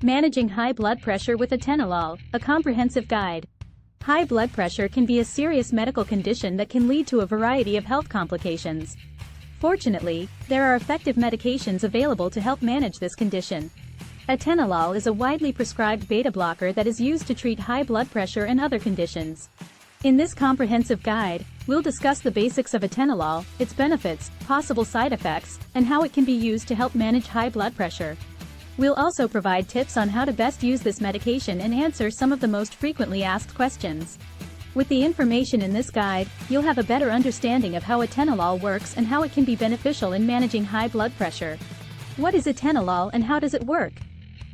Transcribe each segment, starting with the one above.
Managing high blood pressure with atenolol, a comprehensive guide. High blood pressure can be a serious medical condition that can lead to a variety of health complications. Fortunately, there are effective medications available to help manage this condition. Atenolol is a widely prescribed beta blocker that is used to treat high blood pressure and other conditions. In this comprehensive guide, we'll discuss the basics of atenolol, its benefits, possible side effects, and how it can be used to help manage high blood pressure. We'll also provide tips on how to best use this medication and answer some of the most frequently asked questions. With the information in this guide, you'll have a better understanding of how atenolol works and how it can be beneficial in managing high blood pressure. What is atenolol and how does it work?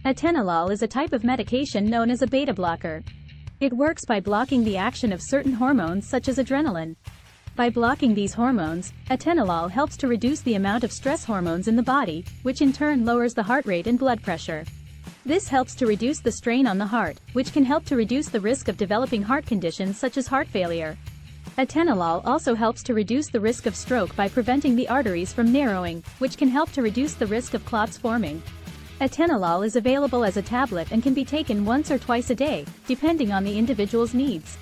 Atenolol is a type of medication known as a beta blocker. It works by blocking the action of certain hormones such as adrenaline. By blocking these hormones, atenolol helps to reduce the amount of stress hormones in the body, which in turn lowers the heart rate and blood pressure. This helps to reduce the strain on the heart, which can help to reduce the risk of developing heart conditions such as heart failure. Atenolol also helps to reduce the risk of stroke by preventing the arteries from narrowing, which can help to reduce the risk of clots forming. Atenolol is available as a tablet and can be taken once or twice a day, depending on the individual's needs.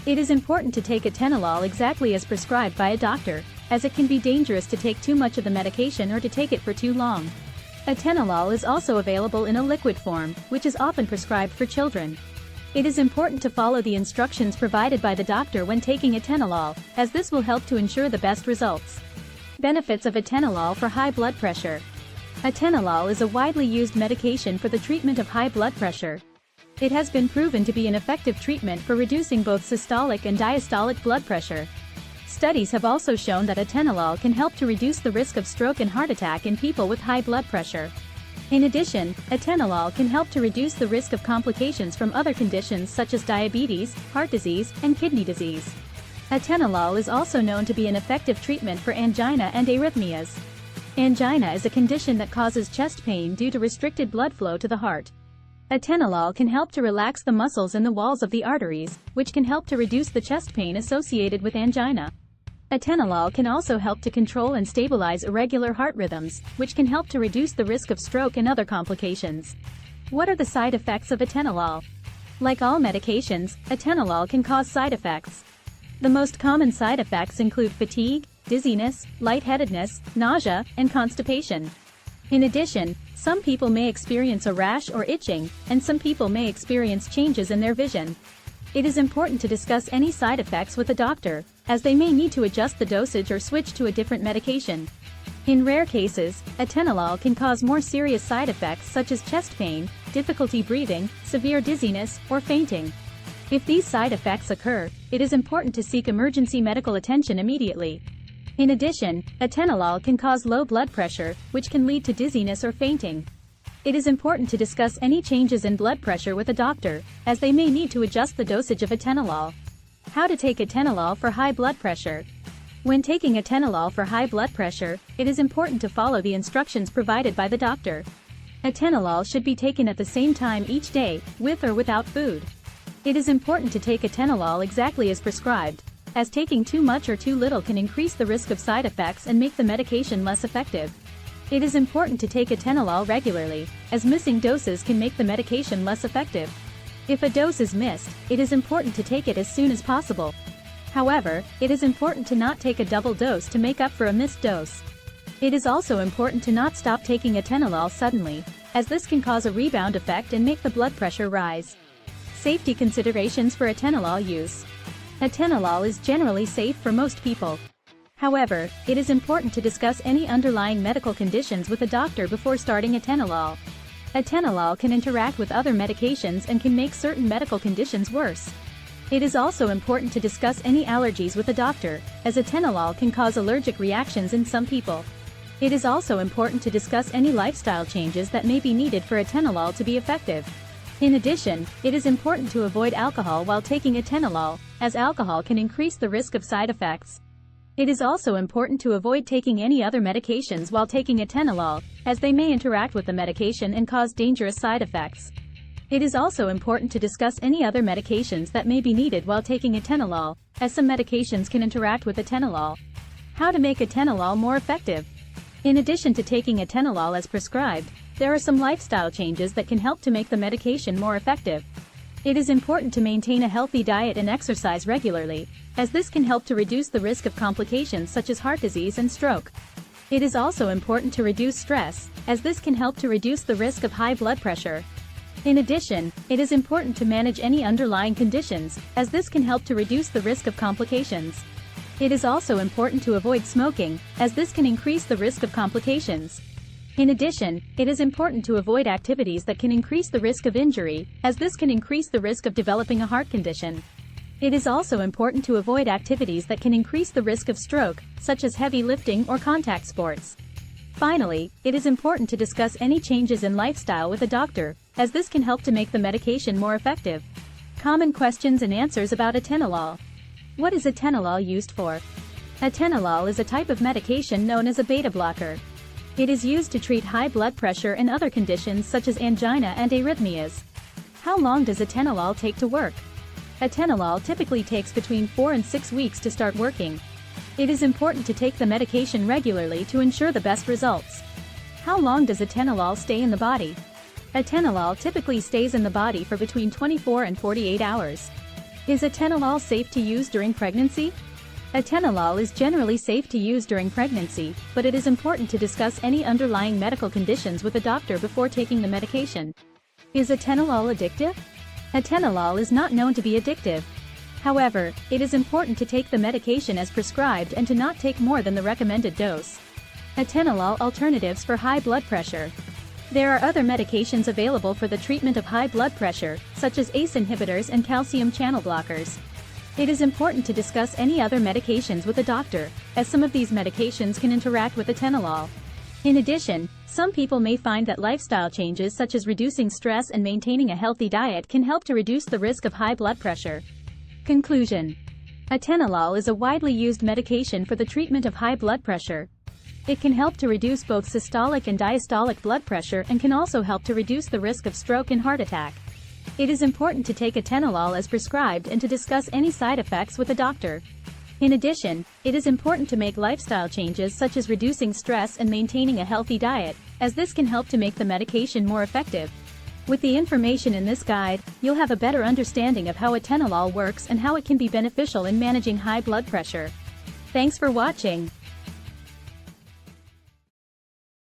It is important to take atenolol exactly as prescribed by a doctor, as it can be dangerous to take too much of the medication or to take it for too long. Atenolol is also available in a liquid form, which is often prescribed for children. It is important to follow the instructions provided by the doctor when taking atenolol, as this will help to ensure the best results. Benefits of atenolol for high blood pressure. Atenolol is a widely used medication for the treatment of high blood pressure. It has been proven to be an effective treatment for reducing both systolic and diastolic blood pressure. Studies have also shown that atenolol can help to reduce the risk of stroke and heart attack in people with high blood pressure. In addition, atenolol can help to reduce the risk of complications from other conditions such as diabetes, heart disease, and kidney disease. Atenolol is also known to be an effective treatment for angina and arrhythmias. Angina is a condition that causes chest pain due to restricted blood flow to the heart. Atenolol can help to relax the muscles in the walls of the arteries, which can help to reduce the chest pain associated with angina. Atenolol can also help to control and stabilize irregular heart rhythms, which can help to reduce the risk of stroke and other complications. What are the side effects of atenolol? Like all medications, atenolol can cause side effects. The most common side effects include fatigue, dizziness, lightheadedness, nausea, and constipation. In addition, some people may experience a rash or itching, and some people may experience changes in their vision. It is important to discuss any side effects with a doctor, as they may need to adjust the dosage or switch to a different medication. In rare cases, atenolol can cause more serious side effects such as chest pain, difficulty breathing, severe dizziness, or fainting. If these side effects occur, it is important to seek emergency medical attention immediately. In addition, atenolol can cause low blood pressure, which can lead to dizziness or fainting. It is important to discuss any changes in blood pressure with a doctor, as they may need to adjust the dosage of atenolol. How to take atenolol for high blood pressure. When taking atenolol for high blood pressure, it is important to follow the instructions provided by the doctor. Atenolol should be taken at the same time each day, with or without food. It is important to take atenolol exactly as prescribed, as taking too much or too little can increase the risk of side effects and make the medication less effective. It is important to take atenolol regularly, as missing doses can make the medication less effective. If a dose is missed, it is important to take it as soon as possible. However, it is important to not take a double dose to make up for a missed dose. It is also important to not stop taking atenolol suddenly, as this can cause a rebound effect and make the blood pressure rise. Safety considerations for atenolol use. Atenolol is generally safe for most people. However, it is important to discuss any underlying medical conditions with a doctor before starting atenolol. Atenolol can interact with other medications and can make certain medical conditions worse. It is also important to discuss any allergies with a doctor, as atenolol can cause allergic reactions in some people. It is also important to discuss any lifestyle changes that may be needed for atenolol to be effective. In addition, it is important to avoid alcohol while taking atenolol, as alcohol can increase the risk of side effects. It is also important to avoid taking any other medications while taking atenolol, as they may interact with the medication and cause dangerous side effects. It is also important to discuss any other medications that may be needed while taking atenolol, as some medications can interact with atenolol. How to make atenolol more effective. In addition to taking atenolol as prescribed, there are some lifestyle changes that can help to make the medication more effective. It is important to maintain a healthy diet and exercise regularly, as this can help to reduce the risk of complications such as heart disease and stroke. It is also important to reduce stress, as this can help to reduce the risk of high blood pressure. In addition, it is important to manage any underlying conditions, as this can help to reduce the risk of complications. It is also important to avoid smoking, as this can increase the risk of complications. In addition, it is important to avoid activities that can increase the risk of injury, as this can increase the risk of developing a heart condition. It is also important to avoid activities that can increase the risk of stroke, such as heavy lifting or contact sports. Finally, it is important to discuss any changes in lifestyle with a doctor, as this can help to make the medication more effective. Common questions and answers about atenolol. What is atenolol used for? Atenolol is a type of medication known as a beta blocker. It is used to treat high blood pressure and other conditions such as angina and arrhythmias. How long does atenolol take to work? Atenolol typically takes between 4 and 6 weeks to start working. It is important to take the medication regularly to ensure the best results. How long does atenolol stay in the body? Atenolol typically stays in the body for between 24 and 48 hours. Is atenolol safe to use during pregnancy? Atenolol is generally safe to use during pregnancy, but it is important to discuss any underlying medical conditions with a doctor before taking the medication. Is atenolol addictive? Atenolol is not known to be addictive. However, it is important to take the medication as prescribed and to not take more than the recommended dose. Atenolol alternatives for high blood pressure. There are other medications available for the treatment of high blood pressure, such as ACE inhibitors and calcium channel blockers. It is important to discuss any other medications with a doctor, as some of these medications can interact with atenolol. In addition, some people may find that lifestyle changes such as reducing stress and maintaining a healthy diet can help to reduce the risk of high blood pressure. Conclusion. Atenolol is a widely used medication for the treatment of high blood pressure. It can help to reduce both systolic and diastolic blood pressure and can also help to reduce the risk of stroke and heart attack. It is important to take atenolol as prescribed and to discuss any side effects with a doctor. In addition, it is important to make lifestyle changes such as reducing stress and maintaining a healthy diet, as this can help to make the medication more effective. With the information in this guide, you'll have a better understanding of how atenolol works and how it can be beneficial in managing high blood pressure. Thanks for watching.